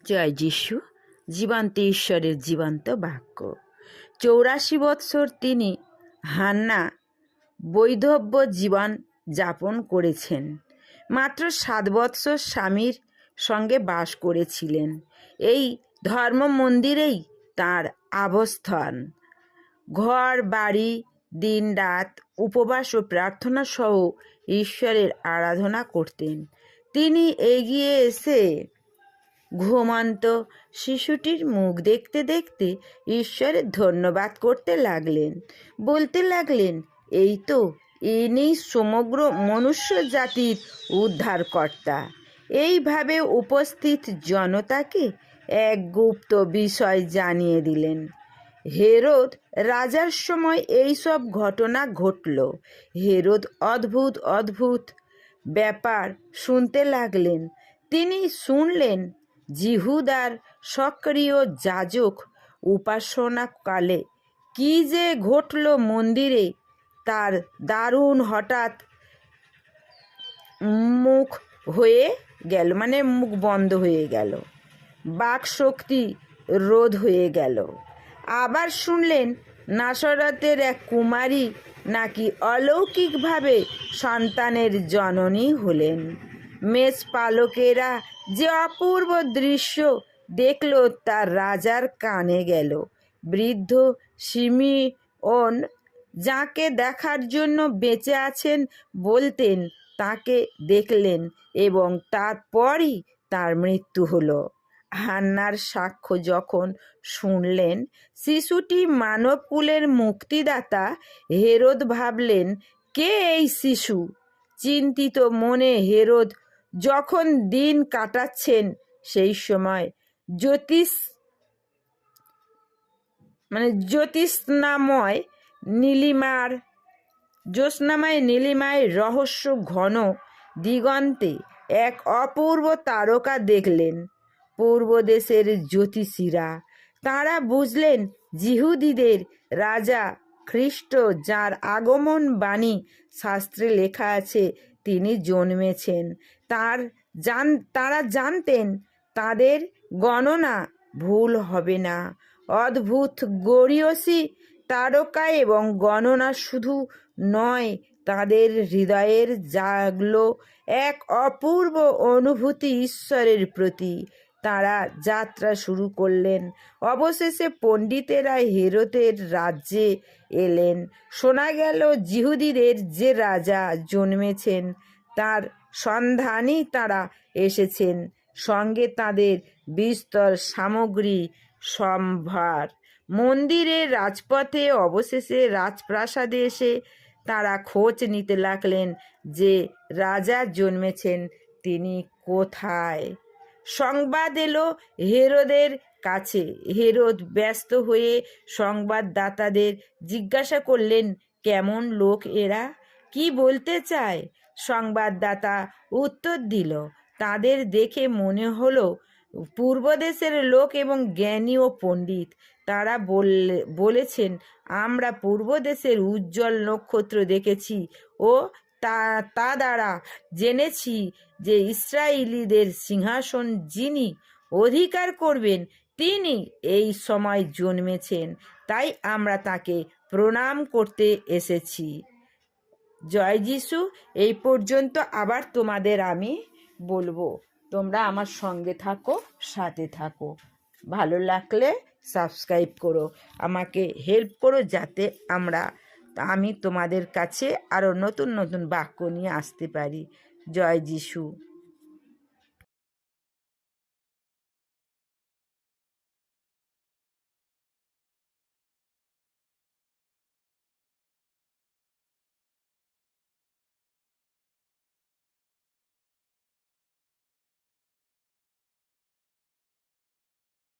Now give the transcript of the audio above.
জয় যিশু, জীবন্ত ঈশ্বরের জীবন্ত বাক্য। 84 বৎসর তিনি হান্না বৈধব্য জীবন যাপন করেছেন। মাত্র 7 বৎসর স্বামীর সঙ্গে বাস করেছিলেন। এই ধর্ম মন্দিরেই তাঁর আবাসস্থান। ঘর বাড়ি, দিন রাত উপবাস ও প্রার্থনা সহ ঈশ্বরের আরাধনা করতেন। তিনি এগিয়ে এসে ঘুমন্ত শিশুটির মুখ দেখতে দেখতে ঈশ্বরের ধন্যবাদ করতে লাগলেন। বলতে লাগলেন, এই তো ইনি সমগ্র মনুষ্য জাতির উদ্ধারকর্তা। এইভাবে উপস্থিত জনতাকে এক গুপ্ত বিষয় জানিয়ে দিলেন। হেরোদ রাজার সময় এইসব ঘটনা ঘটল। হেরোদ অদ্ভুত অদ্ভুত ব্যাপার শুনতে লাগলেন। তিনি শুনলেন জিহুদার সক্রিয় যাজক উপাসনাকালে কি যে ঘটল মন্দিরে, তার দারুণ হঠাৎ মুখ হয়ে গেল, মুখ বন্ধ হয়ে গেল, বাক শক্তি রোধ হয়ে গেল। আবার শুনলেন নাসরতের এক কুমারী নাকি অলৌকিকভাবে সন্তানের জননী হলেন। মেষপালকেরা যে অপূর্ব দৃশ্য দেখল তা রাজার কানে গেল। বৃদ্ধ শিমিওন যাকে দেখার জন্য বেঁচে আছেন বলতেন, তাকে দেখলেন এবং তারপরই তার মৃত্যু হলো। হান্নার সাক্ষ্য যখন শুনলেন শিশুটি মানবকুলের মুক্তিদাতা, হেরোদ ভাবলেন, কে এই শিশু? চিন্তিত মনে হেরোদ যখন দিন কাটাচ্ছেন, সেই সময় জ্যোৎস্নাময় নীলিমায় রহস্য ঘন দিগন্তে এক অপূর্ব তারকা দেখলেন। পূর্ব দেশের জ্যোতিষীরা তাঁরা বুঝলেন জিহুদীদের রাজা খ্রিস্ট, যার আগমন বাণী শাস্ত্রে লেখা আছে, তিনি জন্মেছেন। তাঁরা জানতেন তাদের গণনা ভুল হবে না। অদ্ভুত গরীয়সী তারকা এবং গণনা শুধু নয়, তাদের হৃদয়ের জাগল এক অপূর্ব অনুভূতি ঈশ্বরের প্রতি। তাঁরা যাত্রা শুরু করলেন। অবশেষে পণ্ডিতেরা হেরোদের রাজ্যে এলেন। শোনা গেল জিহুদীদের যে রাজা জন্মেছেন তার সন্ধানেই তাঁরা এসেছেন, সঙ্গে তাদের বিস্তর সামগ্রী সম্ভার। মন্দিরের রাজপথে, অবশেষে রাজপ্রাসাদে এসে তাঁরা খোঁজ নিতে লাগলেন যে রাজা জন্মেছেন তিনি কোথায়। সংবাদ এলো হেরোদের কাছে। হেরোদ ব্যস্ত হয়ে সংবাদদাতাদের জিজ্ঞাসা করলেন, কেমন লোক এরা, কি বলতে চায়? সংবাদদাতা উত্তর দিল, তাদের দেখে মনে হলো পূর্বদেশের লোক এবং জ্ঞানী ও পণ্ডিত। তারা বলেছেন, আমরা পূর্বদেশের উজ্জ্বল নক্ষত্র দেখেছি ও তা দ্বারা জেনেছি যে ইসরায়েলীদের সিংহাসন যিনি অধিকার করবেন তিনি এই সময় জন্মেছেন, তাই আমরা তাকে প্রণাম করতে এসেছি। জয় যিশু। এই পর্যন্ত আবার তোমাদের আমি বলবো, তোমরা আমার সঙ্গে থাকো, সাথে থাকো। ভালো লাগলে সাবস্ক্রাইব করো, আমাকে হেল্প করো যাতে আমি তোমাদের কাছে আরও নতুন নতুন বাক্য নিয়ে আসতে পারি। জয় যিশু।